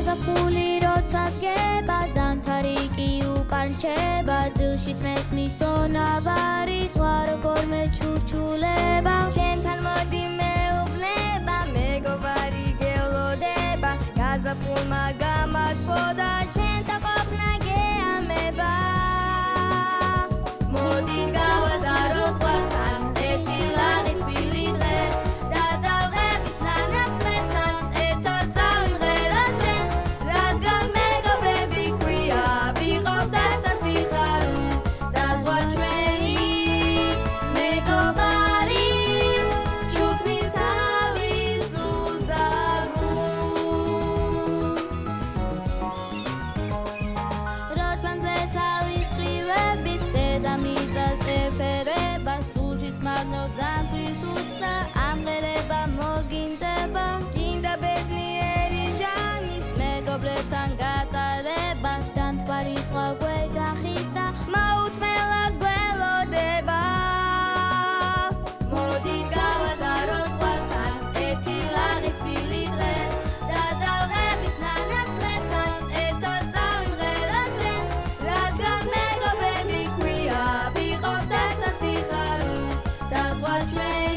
გაზაფხული როცა დგება ზამთარი კი უკან რჩება ძილშიც მესმის სონავარი ზღვა როგორ მეჩურჩულება ჩემთან მოდი მეუბნება მეგობარი გელოდება გაზაფხულმა გამაწბოდა ჩემთან ყოფნა გეამება მოდი გავატაროთ ზღვასთან ერთი ლაღი თბილი დღე და დავღებით ნანათმეტთან ერთად წავიმღეროთ ჩვენც რადგან მეგობრები გვია ვიყავთ ახლა სიხარულს და ზღვა ჩვენი მეგობარი ჯგუფის ავის უზარმუს როცა თავის ხრივებით დედამიწას ეფერება სულშიც მაგნობს ზამთრის უსხნა ამღერება მოგინდება გინდა ბედნიერი ჟამის მეგობრებთან გატარება დამთვარი სხვა გვეძახის და მაუთმელად გველოდება მოდი გავატაროთ ზღვასთან ერთი ლაღი თბილი დღე და დავღებით ნანათმეტთან ერთად წავიმღეროთ ჩვენც რადგან მეგობრები გვია ვიყავთ ახლა სიხარულს და ზღვა ჩვენი